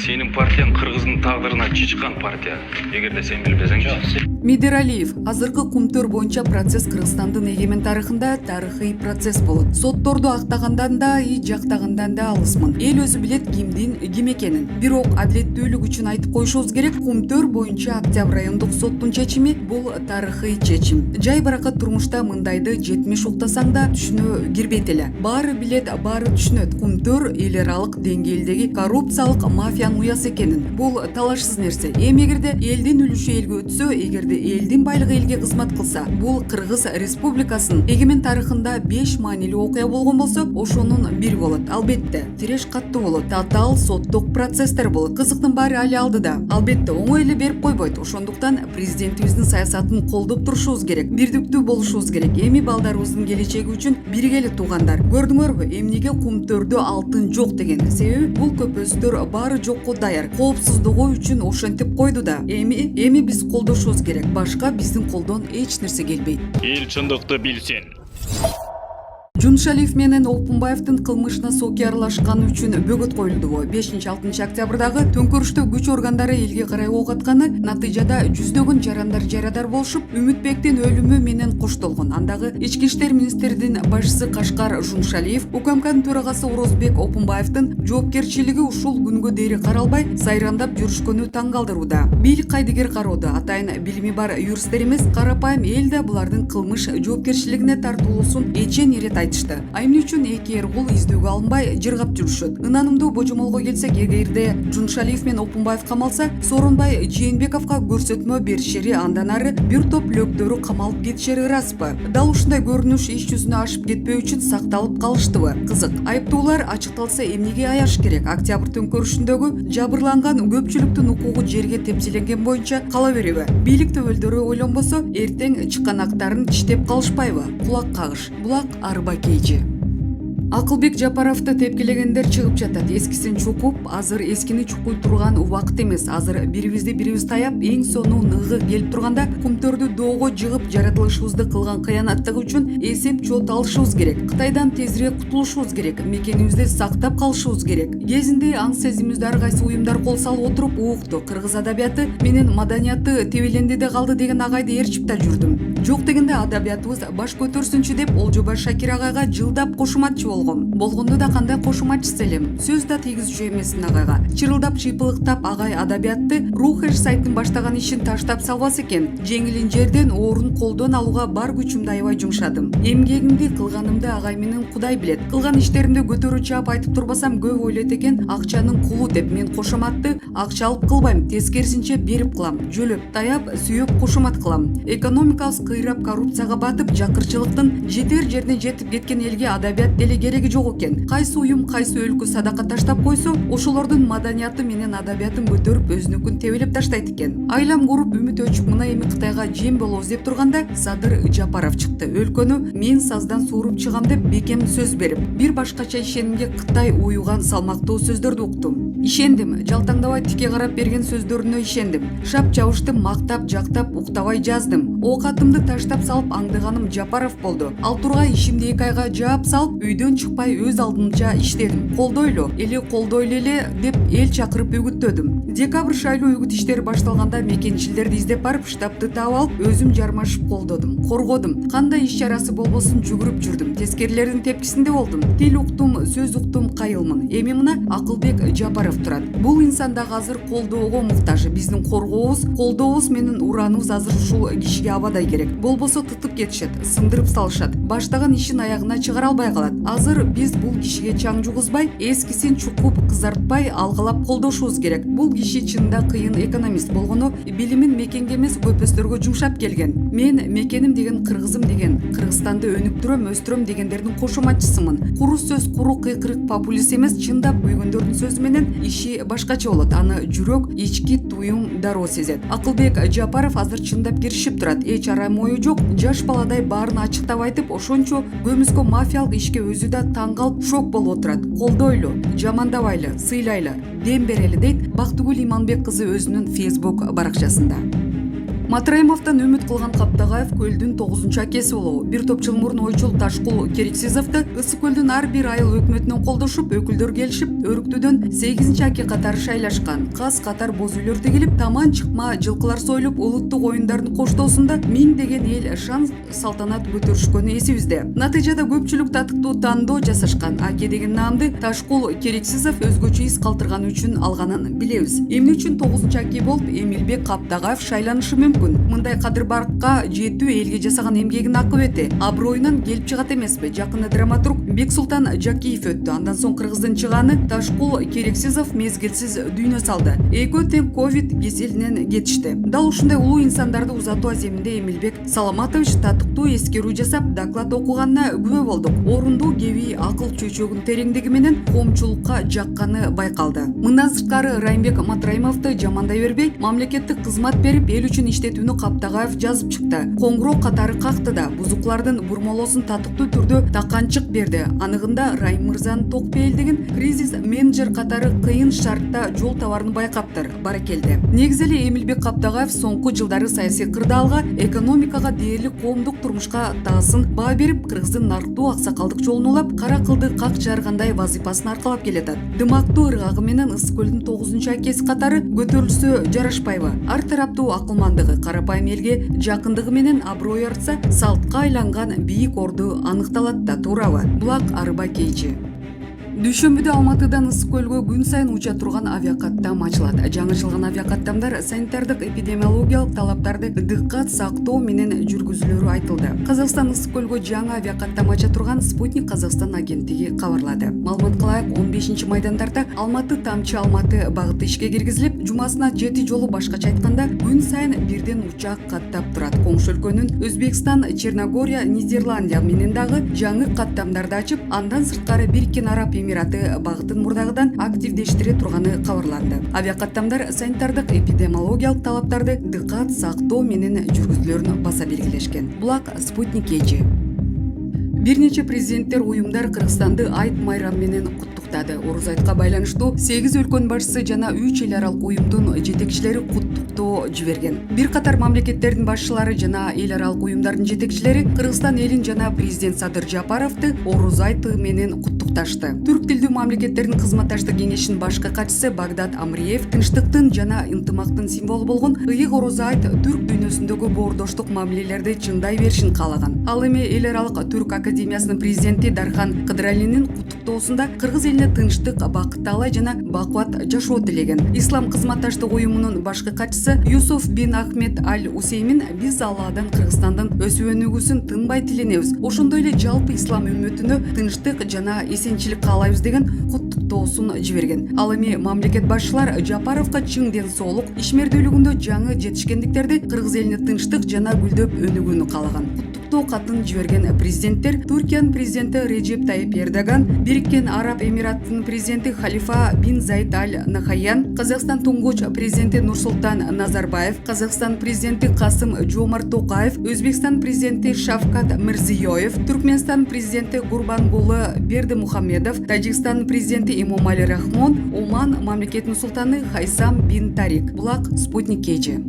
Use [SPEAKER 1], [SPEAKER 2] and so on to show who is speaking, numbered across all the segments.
[SPEAKER 1] Senin партияң Кыргыздын тагдырына чычкан партия. Эгерде сен билбесеңчи.
[SPEAKER 2] Медералиев, азыркы кумтөр боюнча процесс Кыргызстандын эгемен тарыхында тарыхый процесс болот. Сотторду актагандан да, жактагандан да алысмын. Эл өзү билет кимдин ким экенин. Бирок адилеттүүлүк үчүн айтып коюшубуз керек, кумтөр боюнча Октябрь райондук соттун чечими бул тарыхый чечим. Жай баракат турмушта мындайды 70 уктасаң да түшүнө кирбейт эле. Баары билет, баары түшүнөт. Кумтөр эл аралык деңгээлдеги коррупциялык мафиянын уясы экенин. Бул талашсыз нерсе. Эгерде элдин үлүшү элге өтсө, эгерде элдин байлыгы элге кызмат кылса, бул Кыргыз Республикасынын эгемен тарыхында 5 маанилүү окуя болгон болсо, ошонун бири болот. Албетте, тиреш каттуу болот. Татаал соттук процесстер болот. Кызыктын баары али алдыда. Албетте, оңой эле берип койбойт. Ошондуктан президентибиздин саясатын колдоп турушубуз керек. Бирдиктүү болушубуз керек. Эми балдарыбыздын келечеги үчүн биргели туугандар. Көрдүңөрбү, эмнеге кумтөрдө алтын жок деген? Себеби бул көпөстөр баары жокко даяр. Коопсуздугу үчүн ошентип койду да. Эми биз колдошубуз керек. Башка биздин колдон эч нерсе келбейт.
[SPEAKER 3] Эл чындыкты билсин.
[SPEAKER 2] Жумшалиев менен Опунбаевдин кылмышына соки аралашканы үчүн бөгөт коюлду. 5-6 октябрдагы төңкөрүштө күч органдары элге карай ок атканы натыйжада жүздөгөн жарандар жарадар болушуп, Үмүтбектин өлүмү менен коштолгон. Андагы ички иштер министринин башчысы Кашкар Жумшалиев, УКМКнын төрагасы Орозбек Опунбаевдин жоопкерчилиги ушул күнгө дейин каралбай сайрандап жүрүшкөнү таң калтырууда. Бийлик кайдыгер кароодо, атайын билими бар юристтер эмес, карапайым эл да булардын кылмыш жоопкерчилигине тартуулуусун эчен ирет айтышты. Эмне үчүн эки эргул издөөгө алынбай жыргап жүрүшөт? Ынанымдуу божомолго келсек, эгерде Жумшалиев менен Опунбаев камалса, Сооронбай Жээнбековго көрсөтмө беришери, андан ары бир топ лөктөрү камалып кетишери ыраспы? Дал ушундай көрүнүш иш жүзүнө ашып кетпөө үчүн сакталып калыштыбы? Кызык. Айыптуулар ачыкталса эмнеге аяш керек? Октябрь төңкөрүшүндөгү жабырланган көпчүлүктүн укугу жерге тепселенген боюнча кала береби? Бийлик төбөлдөрү ойлонбосо, эртең чыканактарын тиштеп калышпайбы? Кулак кагыш. Булак арба кейжи. Акылбек Жапаровду тепкилегендер чыгып жатат. Эскисин чукуп, азыр эскини чукуй турган убакыт эмес. Азыр бирибизди бирибиз таяп, эң сонуу ныгы келип турганда кумтөрдү доого жыгып жаратылышыбызды кылган кыянаттыгы үчүн эсеп чот алышыбыз керек. Кытайдан тезирээк кутулушубуз керек. Мекенибизди сактап калышыбыз керек. Кезинде аң сезимибизди ар кайсы уюмдар кол салып отуруп укту. Кыргыз адабияты менен маданияты тебеленди де калды деген агайды ээрчип да жүрдүм. Жок дегенде адабиятыбыз баш көтөрсүнчү деп Олжобай Шакир агайга жылдап кошуматчы болгондо да кандай кошуматчысы элем. Сөз да тийгизчү эмесмин агайга. Чырылдап чыйпылыктап агай адабиятты Рухеш сайттын баштаган ишин таштап салбас экен. Жеңилин жерден, оорун колдон алууга бар күчүмдү аябай жумшадым. Эмгегимди, кылганымды агай менен Кудай билет. Кылган иштеримди көтөрүү чаап айтып турбасам, көп ойлойт экен, акчанын кулу деп. Мен кошуматты акча алып кылбайм, тескерисинче берип кылам. Жөлөп, таяп, сүйөп кошумат кылам. Экономикабыз кыйрап, коррупцияга батып, жакырчылыктын жетер жерине жетип кеткен элге адабият деле кереги жок экен. Кайсы уюм, кайсы өлкө садака таштап койсо, ошолордун маданияты менен адабиятын көтөрүп, өзүнүкүн тебелеп таштайт экен. Айлам куруп, үмүт өчүп, мына эми Кытайга жем болобуз деп турганда, Садыр Жапаров чыкты. Өлкөнү мен саздан сууруп чыгам деп бекем сөз берип, бир башкача ишенимге Кытай уюган салмактуу сөздөрдү уктум. Ишендим, жалтаңдабай тике карап берген сөздөрүнө ишендим. Шап чабыштым, мактап, жактап, уктабай жаздым. Оокатымды таштап салып аңдыганым Жапаров болду. Ал тургай ишимди 2 айга жаап салып, үйдөн чыкпай өз алдымча иштедим. Колдойлу эле деп эл чакырып үгүттөдүм. Декабрь шайлоо үгүт иштери башталганда мекенчилерди издеп барып, штабты таап алып, өзүм жармашып колдодум, коргодум. Кандай иш чарасы болбосун жүгүрүп жүрдүм. Тескерилердин тепкисинде болдум. Тил уктум, сөз уктум, кайылмын. Эми мына Акылбек Жапаров турат. Бул инсан да азыр колдоого муктаж. Биздин коргообуз, колдообуз менен ураныбыз азыр ушул кишиге абадай керек. Болбосо тытып кетишет, сындырып салышат. Баштаган ишин аягына чыгара албай калат. Азыр биз бул кишиге чаң жугузбай, эскисин чукуп, кызартпай, алгалап колдошубуз керек. Бул киши чынында кыйын экономист болгону, билимин мекенге эмес көпөстөргө жумшап келген. Мен мекеним деген Кыргызым деген, Кыргызстанды өнүктүрөм, өстүрөм дегендердин кошуматчысымын. Куру сөз, куру кыйкырык популист эмес, чындап күйгөндөрдүн сөзү менен иши башкача болот. Аны жүрөк, ички туюм дароо сезет. Акылбек Жапаров азыр чындап киришип турат. Эч арам ою жок, жаш баладай баарын ачыктап айтып, ошончо көмүскө мафиялык ишке өзү да таң калып, шок болуп отурат. Колдойлу, жамандабайлы, сыйлайлы, дем берели дейт Бактыгүл Иманбек кызы өзүнүн Facebook баракчасында. Матраимовдон үмүт кылган Каптагаев көлдүн 9-чу акеси болобу. Бир топ жыл мурун ойчул Ташкул Керексизовду Ысык көлдүн ар бир айыл өкмөтүнөн колдошуп, өкүлдөр келишип, Өрүктүдөн 8-чи аке катары шайлашкан. Каз катар боз үйлөр тигилип, таман чыкма жылкылар союлуп, улуттук оюндардын коштоосунда миңдеген эл шан салтанат көтөрүшкөнү эсибизде. Натыйжада көпчүлүк татыктуу тандоо жасашкан. Аке деген наамды Ташкул Керексизов өзгөчө из калтырган үчүн алганын билебиз. Эмне үчүн 9-чу аке болуп Эмилбек Каптагаев шайланышы мүмкүн? Мындай кадыр-баркка жетүү элге жасаган эмгегинин акыбети, аброюнан келип чыгат эмеспи? Жакында драматург Бексултан Жакиев өттү. Андан соң кыргыздын чыганы Ташкул Керексизов мезгилсиз дүйнө салды. Экөө тең ковид кеселинен кетишти. Дал ушундай улуу инсандарды узатуу аземинде Эмилбек Саламатович татыктуу эскерүү жасап, доклад окуганына күбө болдук. Орундуу кеби акыл чөйчөгүн тереңдиги менен коомчулукка жакканы байкалды. Мындан сырткары Райымбек Матраимовду жамандай бербей, мамлекеттик кызмат берип, эл үчүн иштетүүнү Каптагаев жазып чыкты. Коңгуроо катары какты да, бузуклардын бурмолосун татыктуу түрдө таканчык берди. Аныгында Райым мырзанын ток бейилдигин кризис менеджер катары кыйын шартта жол табарын байкаптыр. Баракелде. Негизи эле Эмилбек Каптагаев соңку жылдары саясий кырдаалга, экономикага дээрлик коомдук турмушка таасын баа берип, кыргыздын нарктуу аксакалдык жолун улап, кара кылды как жаргандай вазыйпасын аркалап келатат. Дымактуу ыргагы менен Ысык көлдүн 9-чу акеси катары көтөрүлсө жарашпайбы? Ар тараптуу акылмандыгы, карапайым элге жакындыгы менен аброю артса, салтка айланган бийик орду аныкталат да, туурабы? Булак Арба Кейчи. Дүйшөмбүдө Алматыдан Ысык көлгө күн сайын уча турган авиакаттам ачылат. Жаңыртылган авиакаттамдар санитардык эпидемиологиялык талаптарды дыккат сактоо менен жүргүзүлөрү айтылды. Казакстан Ысык көлгө жаңы авиакаттам ача турган Спутник Казакстан агенттиги кабарлады. Маалымат кылайык, 15 майдандарда Алматы Тамчы Алматы багыты ишке киргизилип, жумасына 7 жолу, башкача айтканда, күн сайын бирден учак каттап турат. Коңшу өлкөнүн Өзбекстан, Черногория, Нидерландия менен дагы жаңы каттамдарды ачып, андан сырткары Бириккен Араб Эмираты багытын мурдагыдан активдештире турганы кабарланды. Авиакаттамдар санитардык эпидемиологиялык талаптарды дыккат сактоо менен жүргүзүлөрүн баса белгилешкен. Булак Спутник Эжи. Бир нече президенттер, уюмдар Кыргызстанды айт майрам менен куттуктады. Орус айтка байланыштуу 8 өлкөнүн башчысы жана 3 эл аралык уюмдун жетекчилери куттуктоо жиберген. Бир катар мамлекеттердин башчылары жана эл аралык уюмдардын жетекчилери Кыргызстан элин жана президент Садыр Жапаровду Орус айты менен куттукташты. Түрк тилдүү мамлекеттердин кызматташтык кеңешинин башкы катчысы Багдат Амриев тынчтыктын жана ынтымактын символу болгон ыйык Орус айт түрк дүйнөсүндөгү боордоштук мамилелерди чыңдай беришин каалаган. Ал эми эл аралык түрк академиясынын президенти Дархан Кыдыралинин куттуктоосунда кыргыз элине тынчтык, бакыт таалай жана бакубат жашоо тилеген. Ислам кызматташтык уюмунун башкы катчысы Юсуф бин Ахмед Аль Усеймин биз Алладан Кыргызстандын өсүп өнүгүүсүн тынбай тиленебиз. Ошондой эле жалпы ислам үммөтүнө тынчтык жана эсенчилик каалайбыз деген куттуктоосун жиберген. Ал эми мамлекет башчылар Жапаровго чың ден соолук, ишмердүүлүгүндө жаңы жетишкендиктерди, кыргыз элине тынчтык жана гүлдөп өнүгүүнү каалаган. Катын жиберген президенттер Түркиянын президенти Реджеп Тайип Эрдоган, Бириккен Араб Эмираттынын президенти Халифа бин Заид Аль Нахаян, Казакстан туңгуч президенти Нурсултан Назарбаев, Казакстан президенти Касым Жомарт Токаев, Өзбекстан президенти Шавкат Мирзиёев, Түркменстан президенти Гурбангулы Бердимухамедов, Тажикстан президенти Эмомали Рахмон, Оман мамлекетинин султаны Хайсам бин Тарик. Булак Спутник Кечи.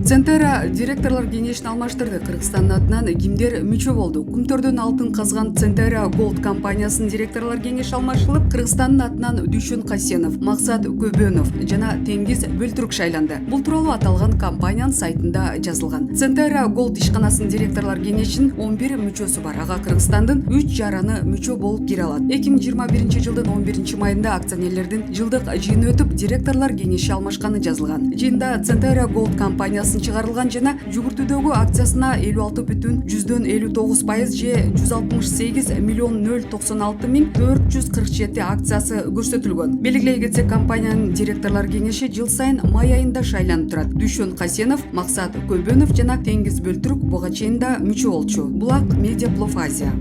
[SPEAKER 2] Центера директорлор кеңешин алмаштырды. Кыргызстандын атынан кимдер мүчө болду? Күмтөрдөн алтын казган Центера Голд компаниясынын директорлор кеңеши алмашылып, Кыргызстандын атынан Дүйшөн Касенов, Максат Көбөнов жана Теңиз Бөлтүрк шайланды. Бул тууралуу аталган компаниянын сайтында жазылган. Центера Голд ишканасынын директорлор кеңешинин 11 мүчөсү бар. Ага Кыргызстандын 3 жараны мүчө болуп кире алат. 2021 жылдын 11 майында акционерлердин жылдык жыйыны өтүп, директорлор кеңеши алмашканы жазылган. Жыйында Центера Голд компаниясы чыгарылган жана жүгүртүүдөгү акциясына 56,59% же 168,096,447 акциясы көрсөтүлгөн. Белгилей кетсек, компаниянын директорлор кеңеши жыл сайын май айында шайланып турат. Дүйшөн Касенов, Максат Көбөнов жана Теңиз Бөлтүрк буга чейин да мүчө болчу. Булак Медиаплов Азия.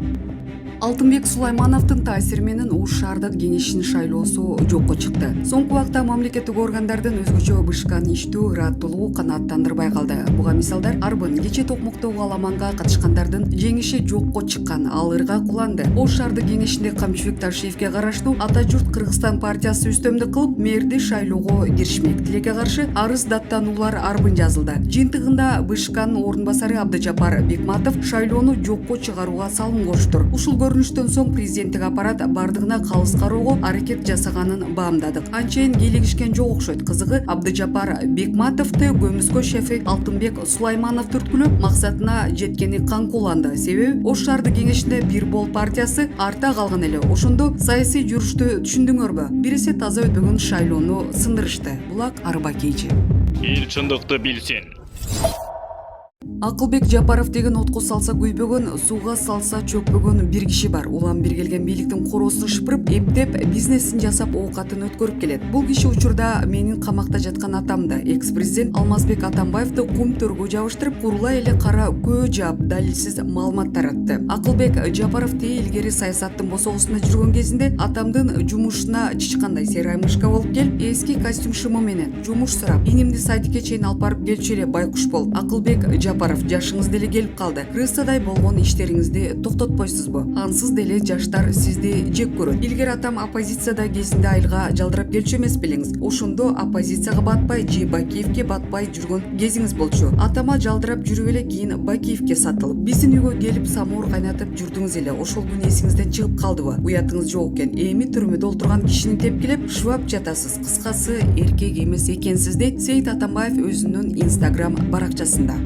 [SPEAKER 2] Алтынбек Сулаймановдун таасири менен Ош шаардык кеңешинин шайлоосу жокко чыкты. Соңку убакта мамлекеттик органдардын өзгөчө бышкан иштөө ыраттуулугу канааттандырбай калды. Буга мисалдар арбын кече токмоктогу аламанга катышкандардын жеңиши жокко чыккан, ал ыргак уланды. Ош шаардык кеңешинде Камчыбек Ташиевке караштуу Ата журт Кыргызстан партиясы үстөмдүк кылып, мэрди шайлоого киришмек. Тилекке каршы арыз даттануулар арбын жазылды. Жыйынтыгында бышкан орун басары Абдыжапар Бекматов шайлоону жокко чыгарууга салым коштур. Ушул көрүнүштөн соң президенттик аппарат бардыгына калыс кароого аракет жасаганын баамдадык. Анчейин келигишкен жок окшойт. Кызыгы Абдыжапар Бекматовду көмүскө шефи Алтынбек Сулайманов түрткүлөп максатына жеткени каңкууланды. Себеби Ош шаардык кеңешинде Бир Бол партиясы арта калган эле. Ошондо саясий жүрүштү түшүндүңөрбү? Биресе таза өтпөгөн шайлоону сындырышты. Булак арба кейчи.
[SPEAKER 3] Эл чындыкты билсин.
[SPEAKER 2] Акылбек Жапаров деген отко салса күйбөгөн, сууга салса чөкпөгөн бир киши бар. Улам биргелген бийликтин короосун шыпырып, эптеп бизнесин жасап оокатын өткөрүп келет. Бул киши учурда менин камакта жаткан атамды, экс-президент Алмазбек Атамбаевди кум төргө жабыштырып, курула эле кара көө жаап, далилсиз маалымат таратты. Акылбек Жапаров илгери саясаттын босогусунда жүргөн кезинде атамдын жумушуна чычкандай серай мышка болуп келип, эски костюм шымы менен жумуш сурап, инимди садикке чейин алып барып келчү эле байкуш болуп. Акылбек Жапаров жашыңыз деле келип калды. Крысадай болгон иштериңизди токтотпойсузбу? Ансыз деле жаштар сизди жек көрөт. Илгери атам оппозицияда кезинде айылга жалдырап келчү эмес белеңиз. Ошондо оппозицияга батпай, же Бакиевке батпай жүргөн кезиңиз болчу. Атама жалдырап жүрүп эле кийин Бакиевке сатылып, биздин үйгө келип самоор кайнатып жүрдүңүз эле. Ошол күн эсиңизден чыгып калдыбы? Уятыңыз жок экен. Эми түрмөдө олтурган кишини тепкилеп, шыбап жатасыз. Кыскасы, эркек эмес экенсиз дейт Сейит Атамбаев өзүнүн Instagram баракчасында.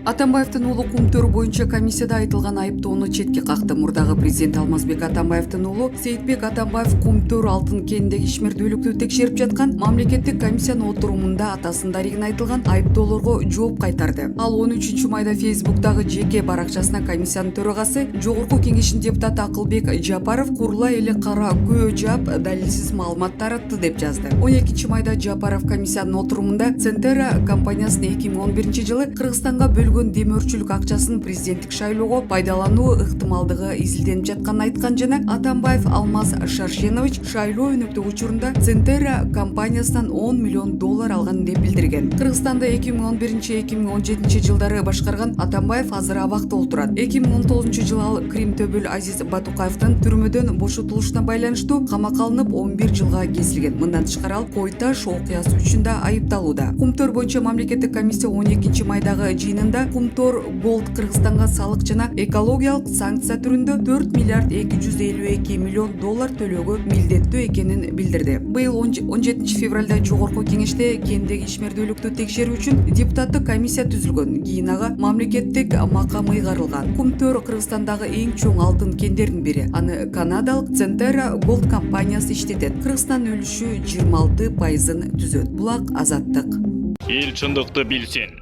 [SPEAKER 2] Атамбаевдин уулу кумтөр боюнча комиссияда айтылган айыптоону четке какты. Мурдагы президент Алмазбек Атамбаевдин уулу Сейитбек Атамбаев кумтөр алтын кенидеги ишмердүүлүктү текшерип жаткан мамлекеттик комиссиянын отурумунда атасынын дарегине айтылган айыптоолорго жооп кайтарды. Ал 13 майда Фейсбуктагы жеке баракчасына комиссиянын төрагасы Жогорку кеңештин депутаты Акылбек Жапаров курула эле кара көө жаап, далилсиз маалымат таратты деп жазды. 12 майда Жапаров комиссиянын отурумунда Центера компаниясынын 2011 жылы Кыргызстанга демөөрчүлүк акчасын президенттик шайлоого пайдалануу ыктымалдыгы изилденип жатканын айткан жана Атамбаев Алмаз Шаршенович шайлоо өнөктүк учурунда Центера компаниясынан $10 миллион алган деп билдирген. Кыргызстанда 2011-2017 жылдары башкарган Атамбаев азыр абакта отурат. 2019 жылы ал Крим Төбөл Азиз Батукаевдин түрмөдөн бошотулушуна байланыштуу камакка алынып 11 жылга кесилген. Мындан тышкары ал Кой-Таш окуясы үчүн да айыпталууда. Кумтөр боюнча мамлекеттик комиссия 12 майдагы жыйынында Кумтор Голд Кыргызстанга салык жана экологиялык санкция түрүндө $4 миллиард 252 миллион төлөөгө милдеттүү экенин билдирди. Быйыл 17 февралда Жогорку кеңеште кендеги ишмердүүлүктү текшерүү үчүн депутаттык комиссия түзүлгөн. Кийин ага мамлекеттик макам ыйгарылган. Кумтор Кыргызстандагы эң чоң алтын кендердин бири. Аны канадалык Центера Голд компаниясы иштетет. Кыргызстан үлүшү 26%-ын түзөт. Булак Азаттык.
[SPEAKER 3] Эл чындыкты билсин.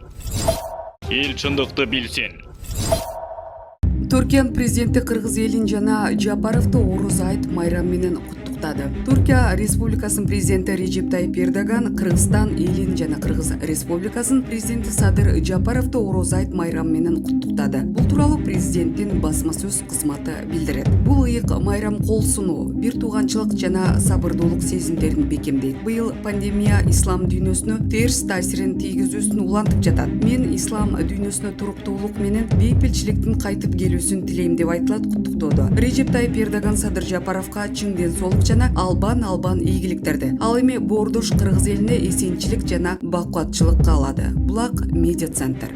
[SPEAKER 3] Эл чындыкты билсин.
[SPEAKER 2] Түркиянын президенти Кыргыз элин жана Жапаровду Орус айт майрам менен куттуктады. Түркия Республикасынын президенти Режеп Тайип Эрдоган Кыргызстан элин жана Кыргыз Республикасынын президенти Садыр Жапаровду Орус айт майрам менен куттуктады. Бул тууралуу президенттин басма сөз кызматы билдирет. Бул ыйык майрам кол сунуу, бир тууганчылык жана сабырдуулук сезимдерин бекемдейт. Быйыл пандемия ислам дүйнөсүнө терс таасирин тийгизүүсүн улантып жатат. Мен ислам дүйнөсүнө туруктуулук менен бейпилчиликтин кайтып келүүсүн тилейм деп айтылат куттуктоодо. Режеп Тайип Эрдоган Садыр Жапаровго чың ден соолук жана албан ийгиликтерди. Ал эми боордош Кыргыз элине эсенчилик жана бакуатчылык каалады. Булак Медиа Центр.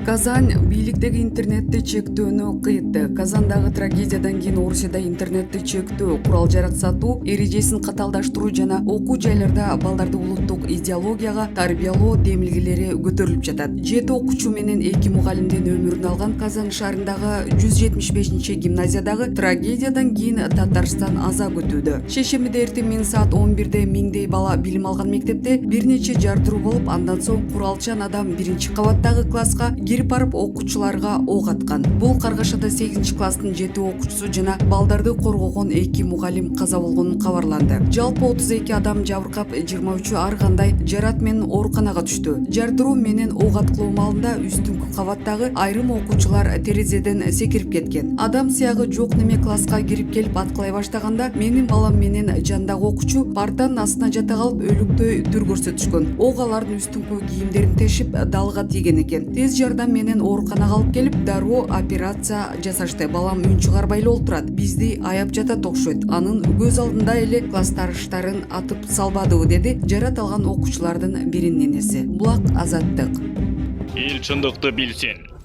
[SPEAKER 2] Казань бийликтеги интернетти чектөөнү кыйтты. Казандагы трагедиядан кийин Орусияда интернетти чектөө, курал жарак сатуу эрежесин каталдаштыруу жана окуу жайларда балдарды улуттук идеологияга тарбиялоо демилгелери көтөрүлүп жатат. 7 окуучу менен 2 мугалимдин өмүрүн алган Казань шаарындагы 175-гимназиядагы трагедиядан кийин Татарстан аза күтүүдө. Шейшембиде эртең менен саат 11-де миңдей бала билим алган мектепте бир нече жардыруу болуп, андан соң куралчан адам 1-кабаттагы класска кирип барып окуучуларга ок аткан. Бул Каргашада 8-класстын 7 окуучусу жана балдарды коргогон 2 мугалим каза болгону кабарланды. Жалпы 32 адам жабыркап, 23 ар кандай жарат менен ооруканага түштү. Жардыруу менен ок аткылоо маалында үстүңкү кабаттагы айрым окуучулар терезеден секирип кеткен. Адам сыягы жок неме класска кирип келип аткылай баштаганда менин балам менен жандагы окуучу партанын астына жата калып өлүктөй түр көрсөтүшкөн. Ок алардын үстүңкү кийимдерин тешип далга тийген экен. Тез жардам менен ооруканага алып келип дароо операция жасашты. Балам үн чыгарбай эле олтурат. Бизди аяп жатат окшойт. Анын көз алдында эле классташтарын атып салбадыбы, деди жарат алган окуучулардын биринин энеси. Булак Азаттык.
[SPEAKER 3] Эл чындыкты билсин.